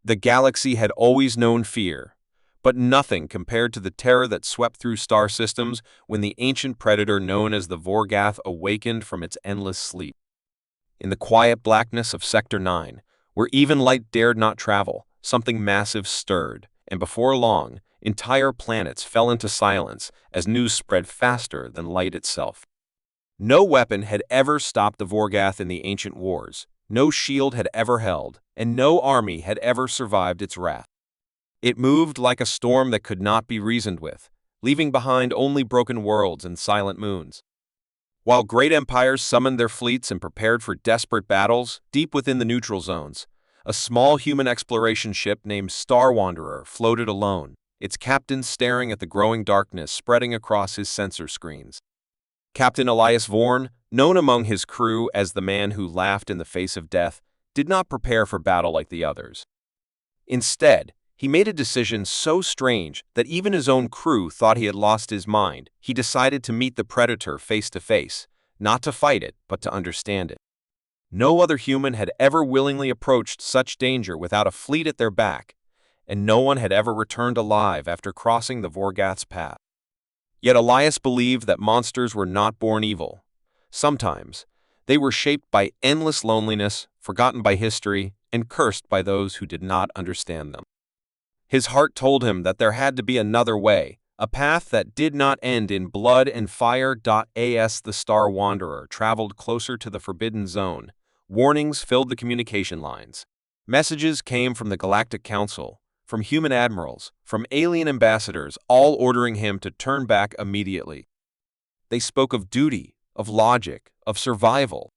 The galaxy had always known fear, but nothing compared to the terror that swept through star systems when the ancient predator known as the Vorgath awakened from its endless sleep. In the quiet blackness of Sector 9, where even light dared not travel, something massive stirred, and before long, entire planets fell into silence as news spread faster than light itself. No weapon had ever stopped the Vorgath in the ancient wars, no shield had ever held, and no army had ever survived its wrath. It moved like a storm that could not be reasoned with, leaving behind only broken worlds and silent moons. While great empires summoned their fleets and prepared for desperate battles deep within the neutral zones, a small human exploration ship named Star Wanderer floated alone, its captain staring at the growing darkness spreading across his sensor screens. Captain Elias Vorn, known among his crew as the man who laughed in the face of death, did not prepare for battle like the others. Instead, he made a decision so strange that even his own crew thought he had lost his mind. He decided to meet the predator face to face, not to fight it, but to understand it. No other human had ever willingly approached such danger without a fleet at their back, and no one had ever returned alive after crossing the Vorgath's path. Yet Elias believed that monsters were not born evil. Sometimes, they were shaped by endless loneliness, forgotten by history, and cursed by those who did not understand them. His heart told him that there had to be another way, a path that did not end in blood and fire. As the Star Wanderer traveled closer to the Forbidden Zone, warnings filled the communication lines. Messages came from the Galactic Council, from human admirals, from alien ambassadors, all ordering him to turn back immediately. They spoke of duty, of logic, of survival.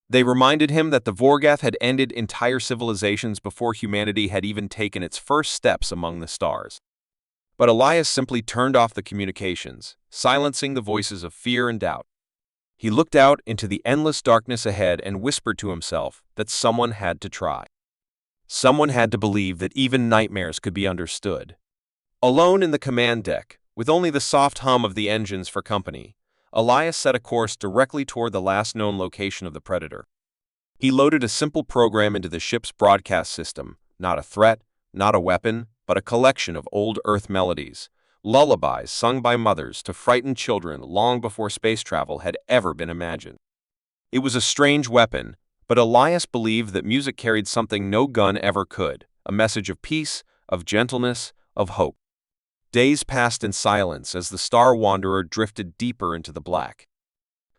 They reminded him that the Vorgath had ended entire civilizations before humanity had even taken its first steps among the stars. But Elias simply turned off the communications, silencing the voices of fear and doubt. He looked out into the endless darkness ahead and whispered to himself that someone had to try. Someone had to believe that even nightmares could be understood. Alone in the command deck, with only the soft hum of the engines for company, Elias set a course directly toward the last known location of the predator. He loaded a simple program into the ship's broadcast system, not a threat, not a weapon, but a collection of old Earth melodies, lullabies sung by mothers to frighten children long before space travel had ever been imagined. It was a strange weapon, but Elias believed that music carried something no gun ever could, a message of peace, of gentleness, of hope. Days passed in silence as the Star Wanderer drifted deeper into the black.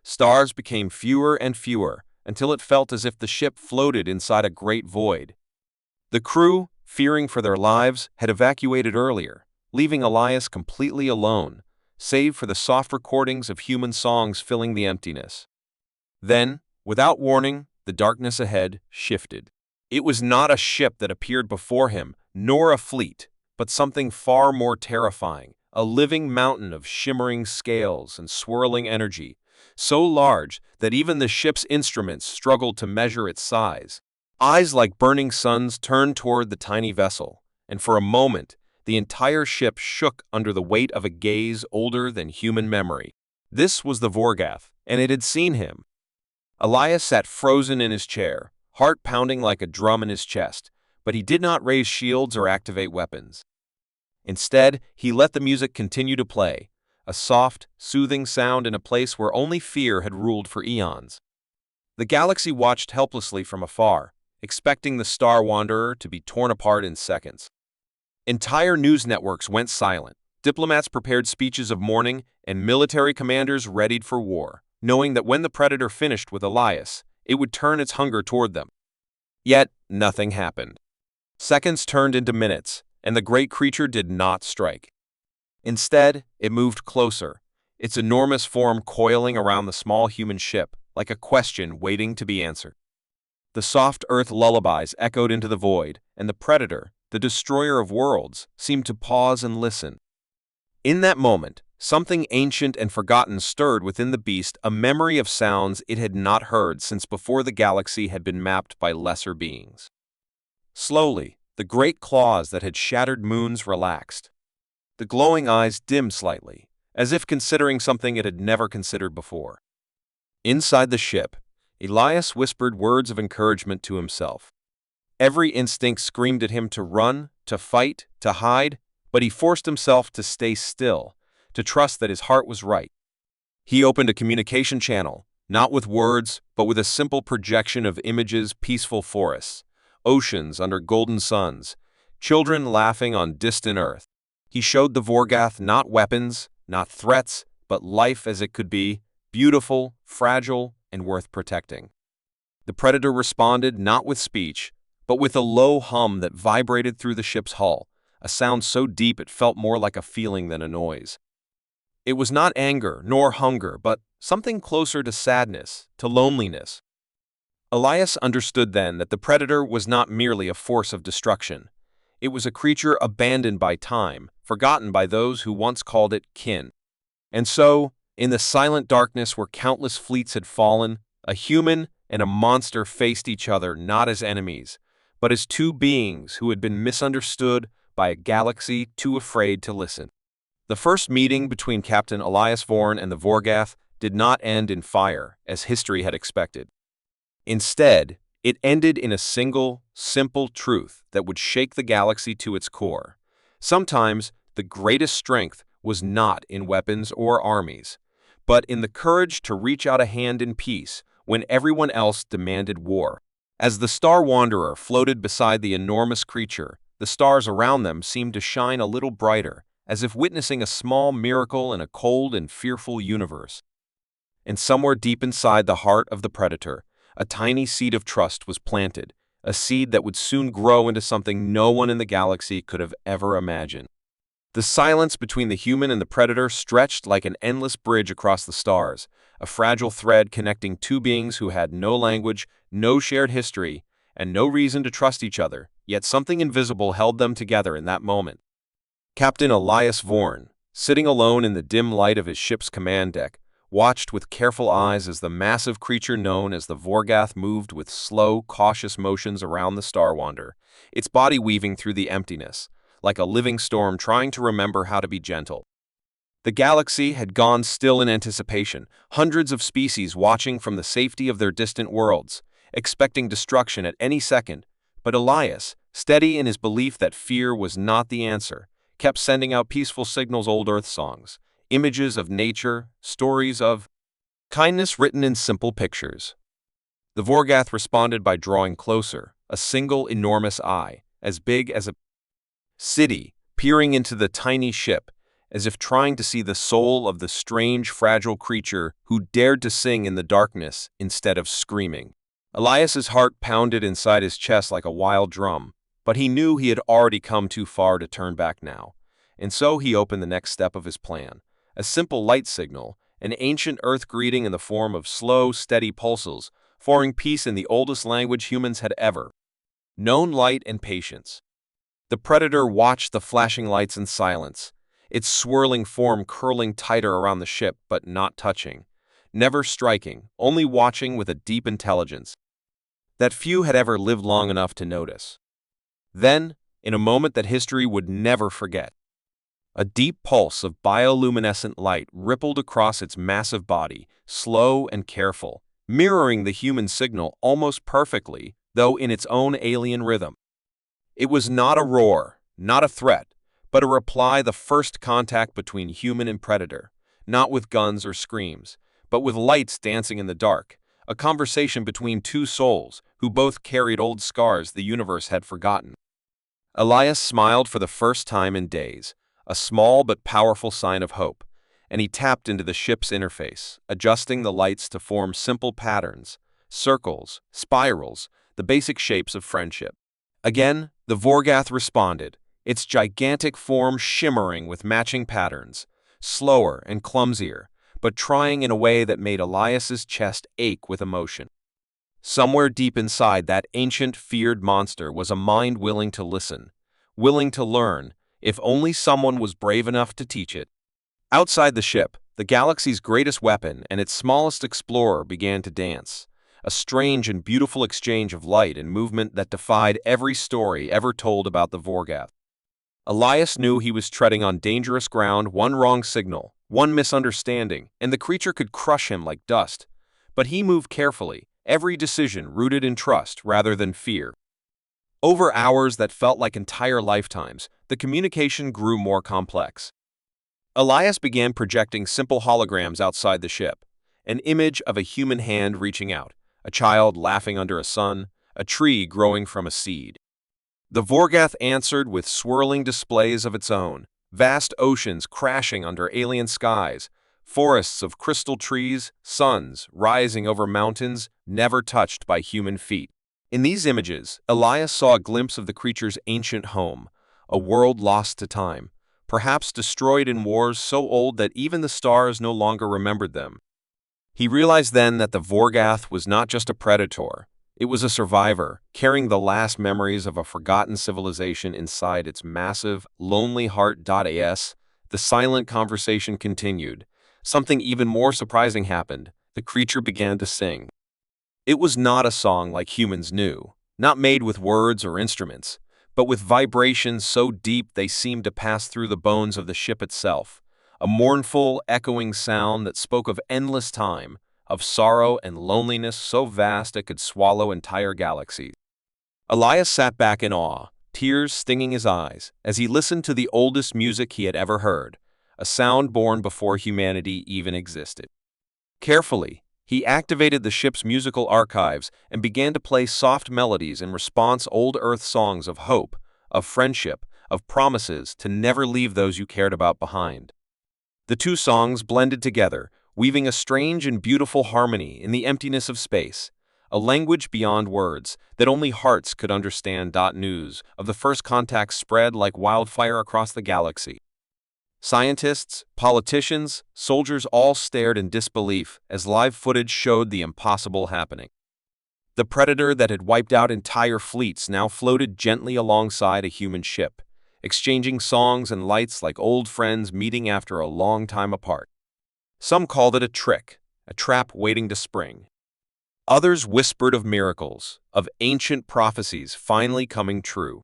Stars became fewer and fewer, until it felt as if the ship floated inside a great void. The crew, fearing for their lives, had evacuated earlier, leaving Elias completely alone, save for the soft recordings of human songs filling the emptiness. Then, without warning, the darkness ahead shifted. It was not a ship that appeared before him, nor a fleet, but something far more terrifying, a living mountain of shimmering scales and swirling energy, so large that even the ship's instruments struggled to measure its size. Eyes like burning suns turned toward the tiny vessel, and for a moment, the entire ship shook under the weight of a gaze older than human memory. This was the Vorgath, and it had seen him. Elias sat frozen in his chair, heart pounding like a drum in his chest, but he did not raise shields or activate weapons. Instead, he let the music continue to play, a soft, soothing sound in a place where only fear had ruled for eons. The galaxy watched helplessly from afar, expecting the Star Wanderer to be torn apart in seconds. Entire news networks went silent, diplomats prepared speeches of mourning, and military commanders readied for war, knowing that when the predator finished with Elias, it would turn its hunger toward them. Yet, nothing happened. Seconds turned into minutes, and the great creature did not strike. Instead, it moved closer, its enormous form coiling around the small human ship, like a question waiting to be answered. The soft earth lullabies echoed into the void, and the predator, the destroyer of worlds, seemed to pause and listen. In that moment, something ancient and forgotten stirred within the beast, a memory of sounds it had not heard since before the galaxy had been mapped by lesser beings. Slowly, the great claws that had shattered moons relaxed. The glowing eyes dimmed slightly, as if considering something it had never considered before. Inside the ship, Elias whispered words of encouragement to himself. Every instinct screamed at him to run, to fight, to hide, but he forced himself to stay still, to trust that his heart was right. He opened a communication channel, not with words, but with a simple projection of images: peaceful forests, oceans under golden suns, children laughing on distant Earth. He showed the Vorgath not weapons, not threats, but life as it could be, beautiful, fragile, and worth protecting. The Predator responded not with speech, but with a low hum that vibrated through the ship's hull, a sound so deep it felt more like a feeling than a noise. It was not anger nor hunger, but something closer to sadness, to loneliness. Elias understood then that the Predator was not merely a force of destruction. It was a creature abandoned by time, forgotten by those who once called it kin. And so, in the silent darkness where countless fleets had fallen, a human and a monster faced each other not as enemies, but as two beings who had been misunderstood by a galaxy too afraid to listen. The first meeting between Captain Elias Vorn and the Vorgath did not end in fire, as history had expected. Instead, it ended in a single, simple truth that would shake the galaxy to its core. Sometimes, the greatest strength was not in weapons or armies, but in the courage to reach out a hand in peace when everyone else demanded war. As the Star Wanderer floated beside the enormous creature, the stars around them seemed to shine a little brighter, as if witnessing a small miracle in a cold and fearful universe. And somewhere deep inside the heart of the Predator, a tiny seed of trust was planted, a seed that would soon grow into something no one in the galaxy could have ever imagined. The silence between the human and the Predator stretched like an endless bridge across the stars, a fragile thread connecting two beings who had no language, no shared history, and no reason to trust each other, yet something invisible held them together in that moment. Captain Elias Vorn, sitting alone in the dim light of his ship's command deck, watched with careful eyes as the massive creature known as the Vorgath moved with slow, cautious motions around the Star Wanderer, its body weaving through the emptiness, like a living storm trying to remember how to be gentle. The galaxy had gone still in anticipation, hundreds of species watching from the safety of their distant worlds, expecting destruction at any second, but Elias, steady in his belief that fear was not the answer, kept sending out peaceful signals: old Earth songs, images of nature, stories of kindness written in simple pictures. The Vorgath responded by drawing closer, a single enormous eye, as big as a city, peering into the tiny ship, as if trying to see the soul of the strange, fragile creature who dared to sing in the darkness instead of screaming. Elias's heart pounded inside his chest like a wild drum, but he knew he had already come too far to turn back now, and so he opened the next step of his plan, a simple light signal, an ancient Earth greeting in the form of slow, steady pulses, forming peace in the oldest language humans had ever known: light and patience. The Predator watched the flashing lights in silence, its swirling form curling tighter around the ship but not touching, never striking, only watching with a deep intelligence that few had ever lived long enough to notice. Then, in a moment that history would never forget, a deep pulse of bioluminescent light rippled across its massive body, slow and careful, mirroring the human signal almost perfectly, though in its own alien rhythm. It was not a roar, not a threat, but a reply: the first contact between human and Predator, not with guns or screams, but with lights dancing in the dark, a conversation between two souls who both carried old scars the universe had forgotten. Elias smiled for the first time in days, a small but powerful sign of hope, and he tapped into the ship's interface, adjusting the lights to form simple patterns, circles, spirals, the basic shapes of friendship. Again, the Vorgath responded, its gigantic form shimmering with matching patterns, slower and clumsier, but trying in a way that made Elias's chest ache with emotion. Somewhere deep inside that ancient, feared monster was a mind willing to listen, willing to learn, if only someone was brave enough to teach it. Outside the ship, the galaxy's greatest weapon and its smallest explorer began to dance, a strange and beautiful exchange of light and movement that defied every story ever told about the Vorgath. Elias knew he was treading on dangerous ground: one wrong signal, one misunderstanding, and the creature could crush him like dust. But he moved carefully, every decision rooted in trust rather than fear. Over hours that felt like entire lifetimes, the communication grew more complex. Elias began projecting simple holograms outside the ship, an image of a human hand reaching out, a child laughing under a sun, a tree growing from a seed. The Vorgath answered with swirling displays of its own, vast oceans crashing under alien skies, forests of crystal trees, suns rising over mountains never touched by human feet. In these images, Elias saw a glimpse of the creature's ancient home, a world lost to time, perhaps destroyed in wars so old that even the stars no longer remembered them. He realized then that the Vorgath was not just a predator. It was a survivor, carrying the last memories of a forgotten civilization inside its massive, lonely heart. As the silent conversation continued, something even more surprising happened. The creature began to sing. It was not a song like humans knew, not made with words or instruments, but with vibrations so deep they seemed to pass through the bones of the ship itself, a mournful, echoing sound that spoke of endless time, of sorrow and loneliness so vast it could swallow entire galaxies. Elias sat back in awe, tears stinging his eyes, as he listened to the oldest music he had ever heard, a sound born before humanity even existed. Carefully, he activated the ship's musical archives and began to play soft melodies in response old Earth songs of hope, of friendship, of promises to never leave those you cared about behind. The two songs blended together, weaving a strange and beautiful harmony in the emptiness of space, a language beyond words that only hearts could understand. News of the first contact spread like wildfire across the galaxy. Scientists, politicians, soldiers all stared in disbelief as live footage showed the impossible happening. The predator that had wiped out entire fleets now floated gently alongside a human ship, exchanging songs and lights like old friends meeting after a long time apart. Some called it a trick, a trap waiting to spring. Others whispered of miracles, of ancient prophecies finally coming true.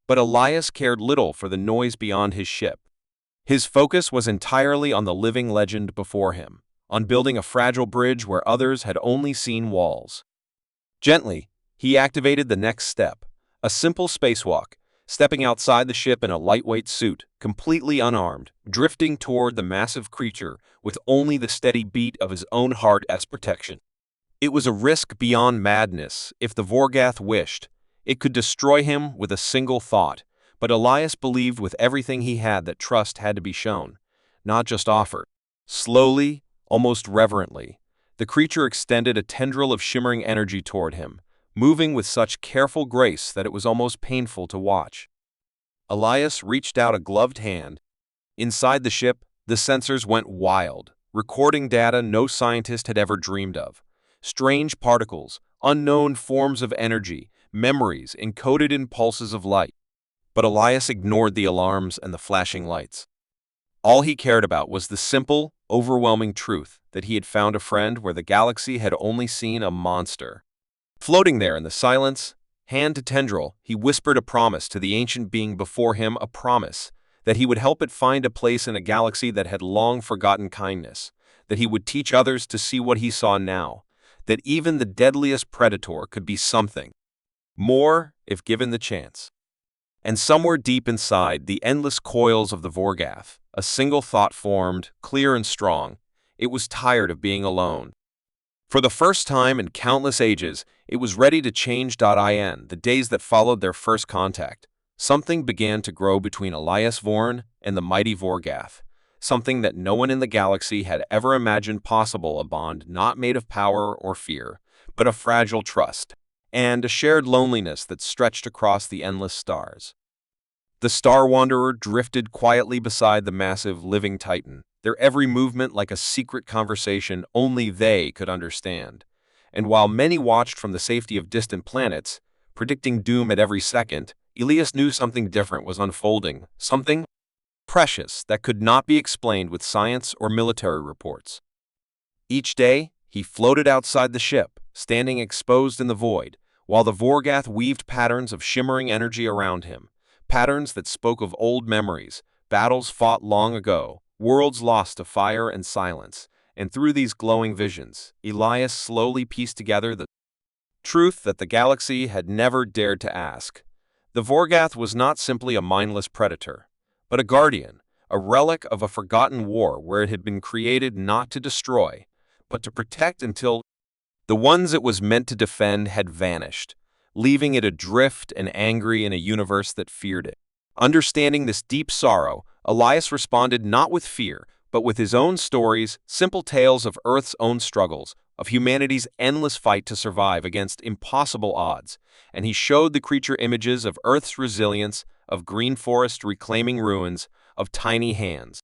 But Elias cared little for the noise beyond his ship. His focus was entirely on the living legend before him, on building a fragile bridge where others had only seen walls. Gently, he activated the next step, a simple spacewalk, stepping outside the ship in a lightweight suit, completely unarmed, drifting toward the massive creature with only the steady beat of his own heart as protection. It was a risk beyond madness. If the Vorgath wished, it could destroy him with a single thought, but Elias believed with everything he had that trust had to be shown, not just offered. Slowly, almost reverently, the creature extended a tendril of shimmering energy toward him, moving with such careful grace that it was almost painful to watch. Elias reached out a gloved hand. Inside the ship, the sensors went wild, recording data no scientist had ever dreamed of. Strange particles, unknown forms of energy, memories encoded in pulses of light. But Elias ignored the alarms and the flashing lights. All he cared about was the simple, overwhelming truth that he had found a friend where the galaxy had only seen a monster. Floating there in the silence, hand to tendril, he whispered a promise to the ancient being before him, a promise that he would help it find a place in a galaxy that had long forgotten kindness, that he would teach others to see what he saw now, that even the deadliest predator could be something more if given the chance. And somewhere deep inside the endless coils of the Vorgath, a single thought formed, clear and strong. It was tired of being alone. For the first time in countless ages, it was ready to change. In the days that followed their first contact, something began to grow between Elias Vorn and the mighty Vorgath, something that no one in the galaxy had ever imagined possible, a bond not made of power or fear, but of fragile trust, and a shared loneliness that stretched across the endless stars. The Star Wanderer drifted quietly beside the massive living titan, their every movement like a secret conversation only they could understand. And while many watched from the safety of distant planets, predicting doom at every second, Elias knew something different was unfolding, something precious that could not be explained with science or military reports. Each day, he floated outside the ship, standing exposed in the void, while the Vorgath weaved patterns of shimmering energy around him, patterns that spoke of old memories, battles fought long ago, worlds lost to fire and silence. And through these glowing visions, Elias slowly pieced together the truth that the galaxy had never dared to ask. The Vorgath was not simply a mindless predator, but a guardian, a relic of a forgotten war where it had been created not to destroy, but to protect until the ones it was meant to defend had vanished, leaving it adrift and angry in a universe that feared it. Understanding this deep sorrow, Elias responded not with fear, but with his own stories, simple tales of Earth's own struggles, of humanity's endless fight to survive against impossible odds, and he showed the creature images of Earth's resilience, of green forest reclaiming ruins, of tiny hands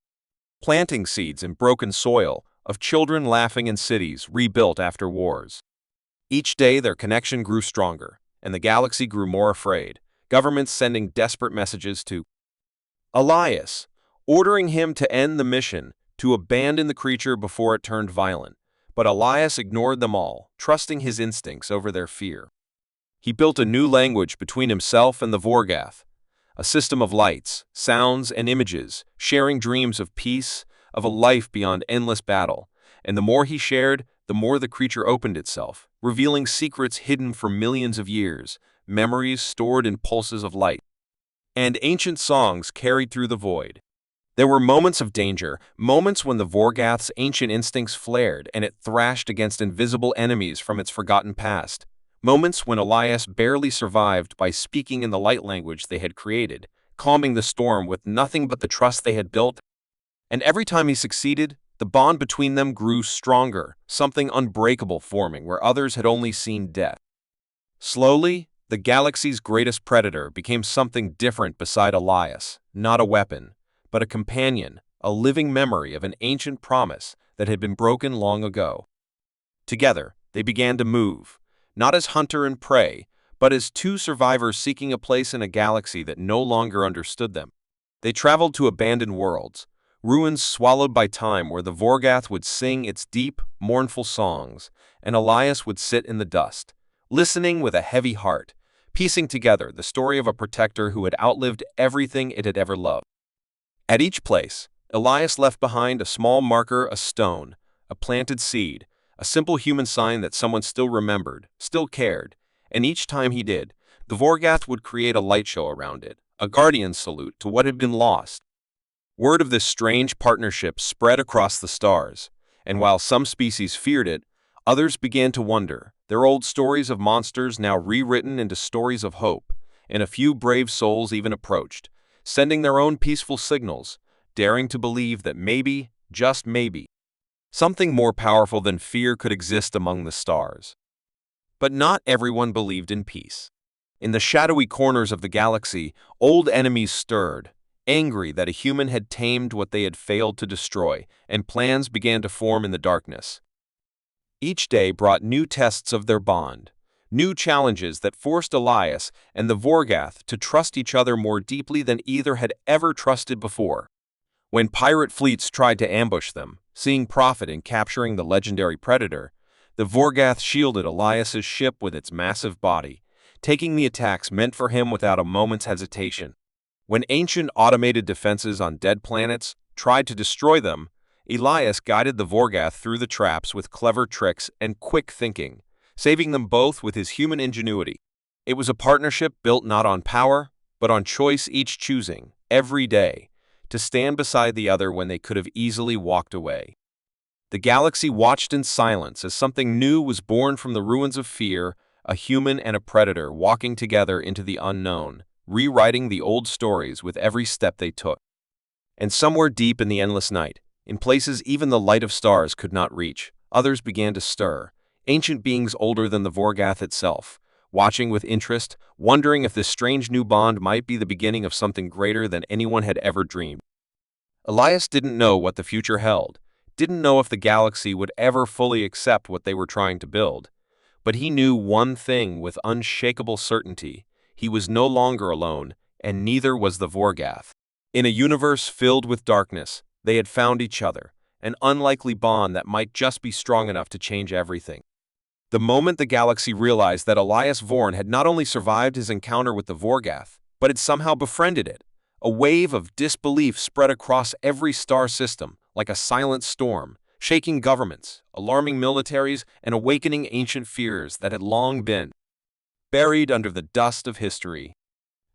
planting seeds in broken soil, of children laughing in cities rebuilt after wars. Each day their connection grew stronger, and the galaxy grew more afraid, governments sending desperate messages to Elias, ordering him to end the mission, to abandon the creature before it turned violent. But Elias ignored them all, trusting his instincts over their fear. He built a new language between himself and the Vorgath, a system of lights, sounds, and images, sharing dreams of peace, of a life beyond endless battle. And the more he shared, the more the creature opened itself, revealing secrets hidden for millions of years, memories stored in pulses of light, and ancient songs carried through the void. There were moments of danger, moments when the Vorgath's ancient instincts flared and it thrashed against invisible enemies from its forgotten past. Moments when Elias barely survived by speaking in the light language they had created, calming the storm with nothing but the trust they had built. And every time he succeeded, the bond between them grew stronger, something unbreakable forming where others had only seen death. Slowly, the galaxy's greatest predator became something different beside Elias, not a weapon, but a companion, a living memory of an ancient promise that had been broken long ago. Together, they began to move, not as hunter and prey, but as two survivors seeking a place in a galaxy that no longer understood them. They traveled to abandoned worlds, ruins swallowed by time where the Vorgath would sing its deep, mournful songs, and Elias would sit in the dust, listening with a heavy heart, piecing together the story of a protector who had outlived everything it had ever loved. At each place, Elias left behind a small marker, a stone, a planted seed, a simple human sign that someone still remembered, still cared, and each time he did, the Vorgath would create a light show around it, a guardian salute to what had been lost. Word of this strange partnership spread across the stars, and while some species feared it, others began to wonder, their old stories of monsters now rewritten into stories of hope, and a few brave souls even approached, sending their own peaceful signals, daring to believe that maybe, just maybe, something more powerful than fear could exist among the stars. But not everyone believed in peace. In the shadowy corners of the galaxy, old enemies stirred, angry that a human had tamed what they had failed to destroy, and plans began to form in the darkness. Each day brought new tests of their bond, new challenges that forced Elias and the Vorgath to trust each other more deeply than either had ever trusted before. When pirate fleets tried to ambush them, seeing profit in capturing the legendary predator, the Vorgath shielded Elias's ship with its massive body, taking the attacks meant for him without a moment's hesitation. When ancient automated defenses on dead planets tried to destroy them, Elias guided the Vorgath through the traps with clever tricks and quick thinking, saving them both with his human ingenuity. It was a partnership built not on power, but on choice, each choosing, every day, to stand beside the other when they could have easily walked away. The galaxy watched in silence as something new was born from the ruins of fear, a human and a predator walking together into the unknown, rewriting the old stories with every step they took. And somewhere deep in the endless night, in places even the light of stars could not reach, others began to stir, ancient beings older than the Vorgath itself, watching with interest, wondering if this strange new bond might be the beginning of something greater than anyone had ever dreamed. Elias didn't know what the future held, didn't know if the galaxy would ever fully accept what they were trying to build, but he knew one thing with unshakable certainty: he was no longer alone, and neither was the Vorgath. In a universe filled with darkness, they had found each other, an unlikely bond that might just be strong enough to change everything. The moment the galaxy realized that Elias Vorn had not only survived his encounter with the Vorgath, but had somehow befriended it, a wave of disbelief spread across every star system like a silent storm, shaking governments, alarming militaries, and awakening ancient fears that had long been buried under the dust of history.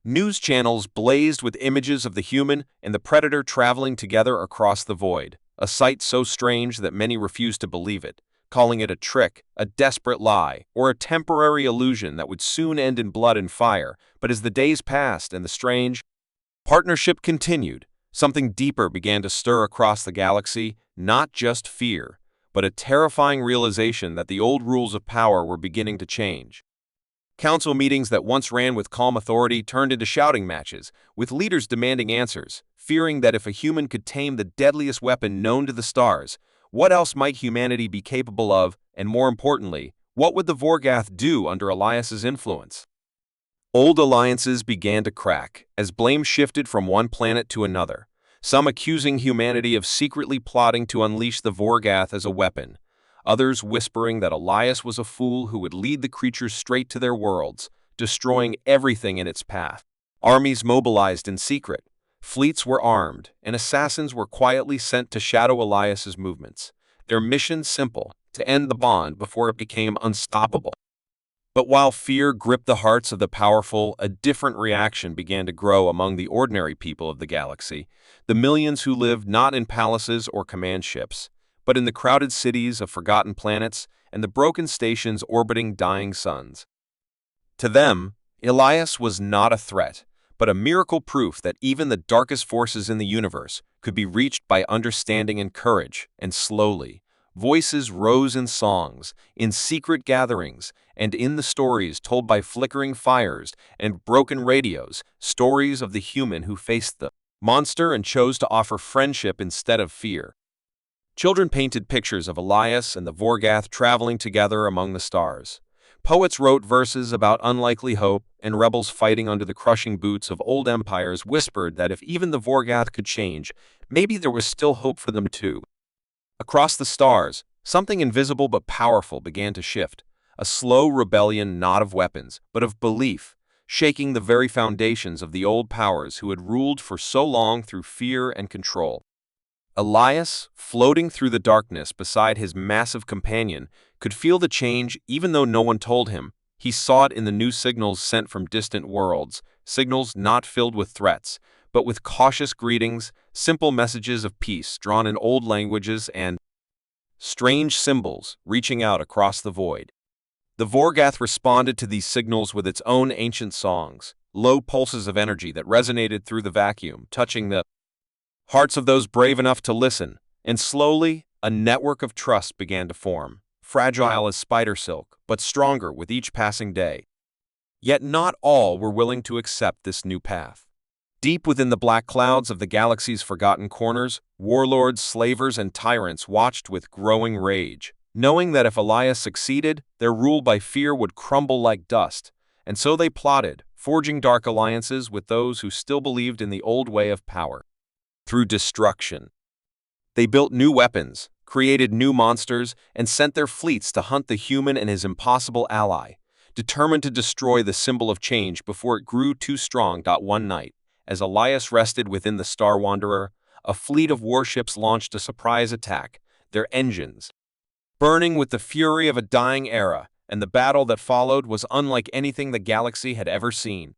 News channels blazed with images of the human and the predator traveling together across the void, a sight so strange that many refused to believe it, calling it a trick, a desperate lie, or a temporary illusion that would soon end in blood and fire. But as the days passed and the strange partnership continued, something deeper began to stir across the galaxy, not just fear, but a terrifying realization that the old rules of power were beginning to change. Council meetings that once ran with calm authority turned into shouting matches, with leaders demanding answers, fearing that if a human could tame the deadliest weapon known to the stars, what else might humanity be capable of, and more importantly, what would the Vorgath do under Elias's influence? Old alliances began to crack, as blame shifted from one planet to another, some accusing humanity of secretly plotting to unleash the Vorgath as a weapon, others whispering that Elias was a fool who would lead the creatures straight to their worlds, destroying everything in its path. Armies mobilized in secret, fleets were armed, and assassins were quietly sent to shadow Elias's movements. Their mission simple: to end the bond before it became unstoppable. But while fear gripped the hearts of the powerful, a different reaction began to grow among the ordinary people of the galaxy, the millions who lived not in palaces or command ships, but in the crowded cities of forgotten planets and the broken stations orbiting dying suns. To them, Elias was not a threat, but a miracle proof that even the darkest forces in the universe could be reached by understanding and courage, and slowly, voices rose in songs, in secret gatherings, and in the stories told by flickering fires and broken radios, stories of the human who faced the monster and chose to offer friendship instead of fear. Children painted pictures of Elias and the Vorgath traveling together among the stars. Poets wrote verses about unlikely hope, and rebels fighting under the crushing boots of old empires whispered that if even the Vorgath could change, maybe there was still hope for them too. Across the stars, something invisible but powerful began to shift, a slow rebellion not of weapons, but of belief, shaking the very foundations of the old powers who had ruled for so long through fear and control. Elias, floating through the darkness beside his massive companion, could feel the change even though no one told him. He saw it in the new signals sent from distant worlds, signals not filled with threats, but with cautious greetings, simple messages of peace drawn in old languages and strange symbols reaching out across the void. The Vorgath responded to these signals with its own ancient songs, low pulses of energy that resonated through the vacuum, touching the hearts of those brave enough to listen, and slowly, a network of trust began to form, fragile as spider silk, but stronger with each passing day. Yet not all were willing to accept this new path. Deep within the black clouds of the galaxy's forgotten corners, warlords, slavers, and tyrants watched with growing rage, knowing that if Elias succeeded, their rule by fear would crumble like dust, and so they plotted, forging dark alliances with those who still believed in the old way of power. Through destruction, they built new weapons, created new monsters, and sent their fleets to hunt the human and his impossible ally, determined to destroy the symbol of change before it grew too strong. One night, as Elias rested within the Star Wanderer, a fleet of warships launched a surprise attack, their engines burning with the fury of a dying era, and the battle that followed was unlike anything the galaxy had ever seen.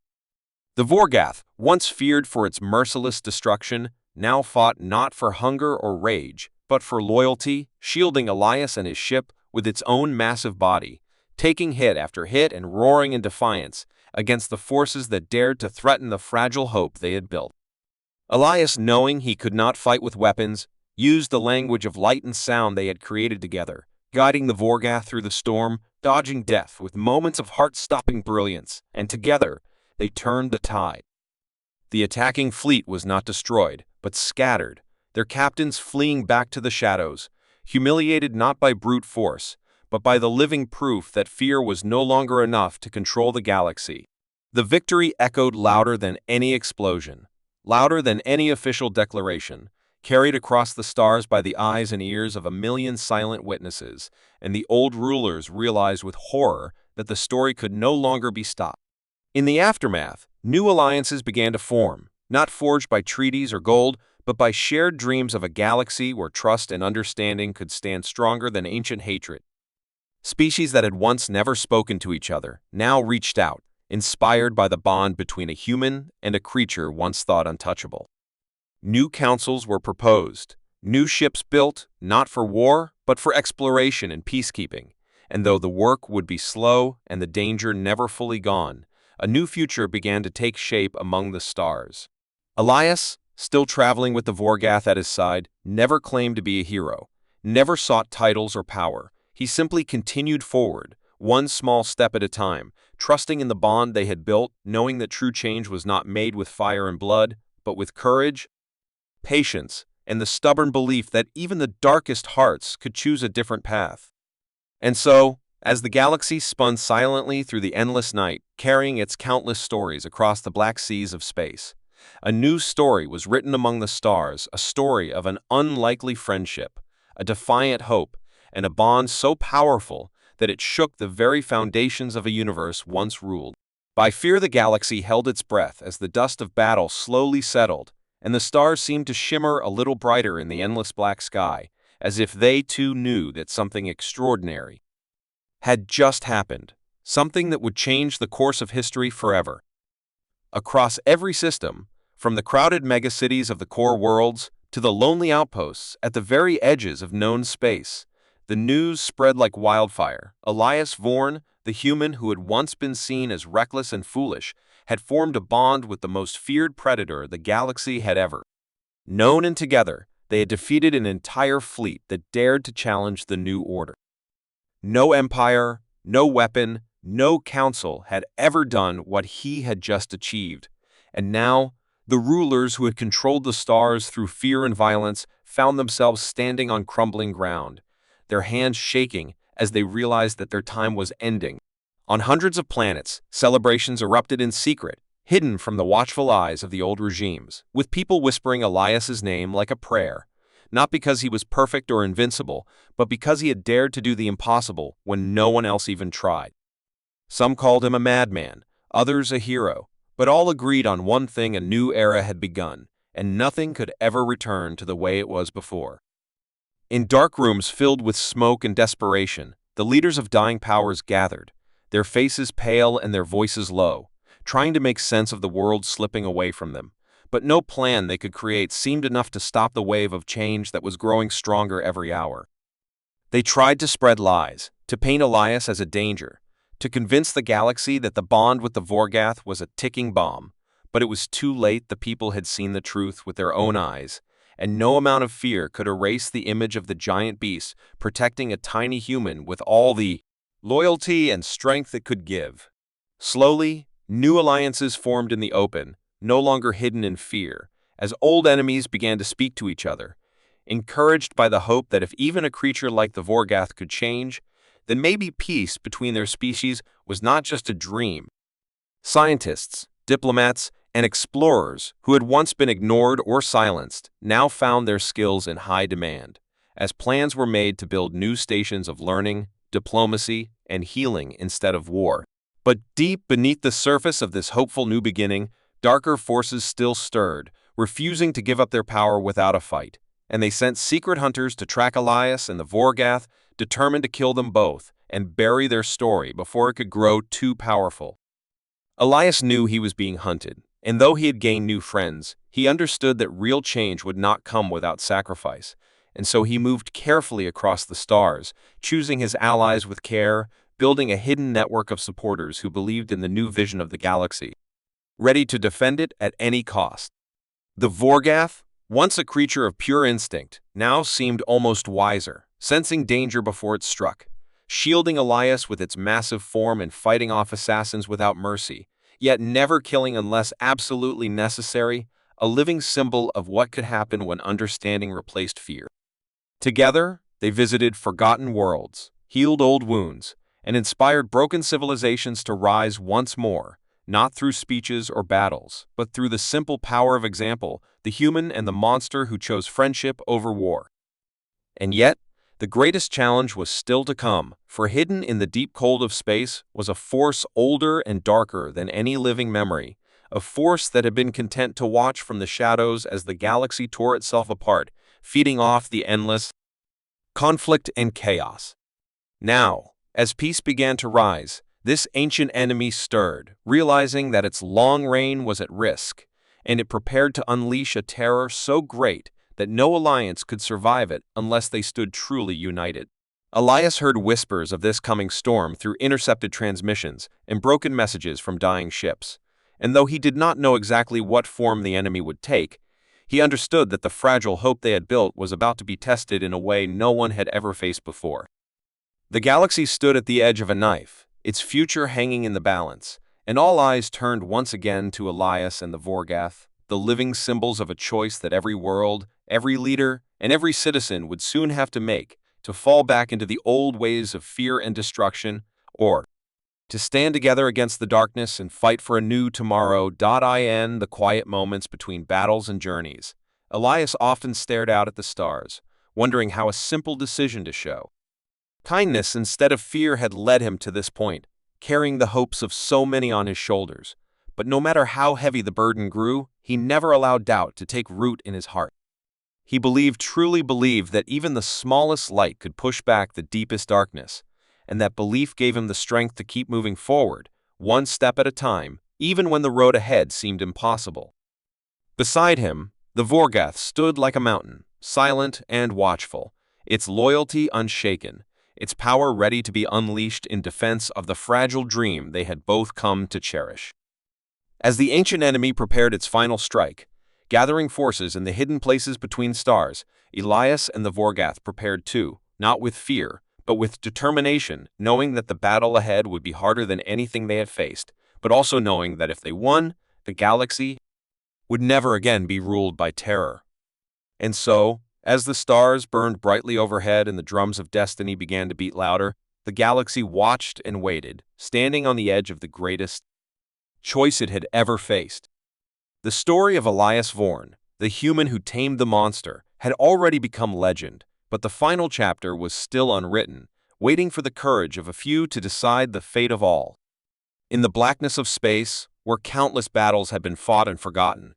The Vorgath, once feared for its merciless destruction, now fought not for hunger or rage, but for loyalty, shielding Elias and his ship with its own massive body, taking hit after hit and roaring in defiance against the forces that dared to threaten the fragile hope they had built. Elias, knowing he could not fight with weapons, used the language of light and sound they had created together, guiding the Vorgath through the storm, dodging death with moments of heart-stopping brilliance, and together they turned the tide. The attacking fleet was not destroyed, but scattered, their captains fleeing back to the shadows, humiliated not by brute force, but by the living proof that fear was no longer enough to control the galaxy. The victory echoed louder than any explosion, louder than any official declaration, carried across the stars by the eyes and ears of a million silent witnesses, and the old rulers realized with horror that the story could no longer be stopped. In the aftermath, new alliances began to form, not forged by treaties or gold, but by shared dreams of a galaxy where trust and understanding could stand stronger than ancient hatred. Species that had once never spoken to each other now reached out, inspired by the bond between a human and a creature once thought untouchable. New councils were proposed, new ships built, not for war, but for exploration and peacekeeping. And though the work would be slow and the danger never fully gone, a new future began to take shape among the stars. Elias, still traveling with the Vorgath at his side, never claimed to be a hero, never sought titles or power. He simply continued forward, one small step at a time, trusting in the bond they had built, knowing that true change was not made with fire and blood, but with courage, patience, and the stubborn belief that even the darkest hearts could choose a different path. And so, as the galaxy spun silently through the endless night, carrying its countless stories across the black seas of space, a new story was written among the stars, a story of an unlikely friendship, a defiant hope, and a bond so powerful that it shook the very foundations of a universe once ruled by fear. The galaxy held its breath as the dust of battle slowly settled, and the stars seemed to shimmer a little brighter in the endless black sky, as if they too knew that something extraordinary had just happened, something that would change the course of history forever. Across every system, from the crowded megacities of the core worlds to the lonely outposts at the very edges of known space, the news spread like wildfire. Elias Vorn, the human who had once been seen as reckless and foolish, had formed a bond with the most feared predator the galaxy had ever known, and together they had defeated an entire fleet that dared to challenge the new order. No empire, no weapon, no council had ever done what he had just achieved, and now the rulers who had controlled the stars through fear and violence found themselves standing on crumbling ground, their hands shaking as they realized that their time was ending. On hundreds of planets, celebrations erupted in secret, hidden from the watchful eyes of the old regimes, with people whispering Elias's name like a prayer, not because he was perfect or invincible, but because he had dared to do the impossible when no one else even tried. Some called him a madman, others a hero, but all agreed on one thing: a new era had begun, and nothing could ever return to the way it was before. In dark rooms filled with smoke and desperation, the leaders of dying powers gathered, their faces pale and their voices low, trying to make sense of the world slipping away from them. But no plan they could create seemed enough to stop the wave of change that was growing stronger every hour. They tried to spread lies, to paint Elias as a danger, to convince the galaxy that the bond with the Vorgath was a ticking bomb, but it was too late. The people had seen the truth with their own eyes, and no amount of fear could erase the image of the giant beast protecting a tiny human with all the loyalty and strength it could give. Slowly, new alliances formed in the open, no longer hidden in fear, as old enemies began to speak to each other, encouraged by the hope that if even a creature like the Vorgath could change, then maybe peace between their species was not just a dream. Scientists, diplomats, and explorers who had once been ignored or silenced now found their skills in high demand, as plans were made to build new stations of learning, diplomacy, and healing instead of war. But deep beneath the surface of this hopeful new beginning, darker forces still stirred, refusing to give up their power without a fight, and they sent secret hunters to track Elias and the Vorgath, determined to kill them both and bury their story before it could grow too powerful. Elias knew he was being hunted, and though he had gained new friends, he understood that real change would not come without sacrifice, and so he moved carefully across the stars, choosing his allies with care, building a hidden network of supporters who believed in the new vision of the galaxy, ready to defend it at any cost. The Vorgath, once a creature of pure instinct, now seemed almost wiser, sensing danger before it struck, shielding Elias with its massive form and fighting off assassins without mercy, yet never killing unless absolutely necessary, a living symbol of what could happen when understanding replaced fear. Together, they visited forgotten worlds, healed old wounds, and inspired broken civilizations to rise once more, not through speeches or battles, but through the simple power of example, the human and the monster who chose friendship over war. And yet, the greatest challenge was still to come, for hidden in the deep cold of space was a force older and darker than any living memory, a force that had been content to watch from the shadows as the galaxy tore itself apart, feeding off the endless conflict and chaos. Now, as peace began to rise, This ancient enemy stirred, realizing that its long reign was at risk, and it prepared to unleash a terror so great that no alliance could survive it unless they stood truly united. Elias heard whispers of this coming storm through intercepted transmissions and broken messages from dying ships, and though he did not know exactly what form the enemy would take, he understood that the fragile hope they had built was about to be tested in a way no one had ever faced before. The galaxy stood at the edge of a knife, its future hanging in the balance, and all eyes turned once again to Elias and the Vorgath, the living symbols of a choice that every world, every leader, and every citizen would soon have to make to fall back into the old ways of fear and destruction, or to stand together against the darkness and fight for a new tomorrow. In the quiet moments between battles and journeys, Elias often stared out at the stars, wondering how a simple decision to show kindness instead of fear had led him to this point, carrying the hopes of so many on his shoulders. But no matter how heavy the burden grew, he never allowed doubt to take root in his heart. He truly believed that even the smallest light could push back the deepest darkness, and that belief gave him the strength to keep moving forward, one step at a time, even when the road ahead seemed impossible. Beside him, the Vorgath stood like a mountain, silent and watchful, its loyalty unshaken, its power ready to be unleashed in defense of the fragile dream they had both come to cherish. As the ancient enemy prepared its final strike, gathering forces in the hidden places between stars, Elias and the Vorgath prepared too, not with fear, but with determination, knowing that the battle ahead would be harder than anything they had faced, but also knowing that if they won, the galaxy would never again be ruled by terror. And so, as the stars burned brightly overhead and the drums of destiny began to beat louder, the galaxy watched and waited, standing on the edge of the greatest choice it had ever faced. The story of Elias Vorn, the human who tamed the monster, had already become legend, but the final chapter was still unwritten, waiting for the courage of a few to decide the fate of all. In the blackness of space, where countless battles had been fought and forgotten,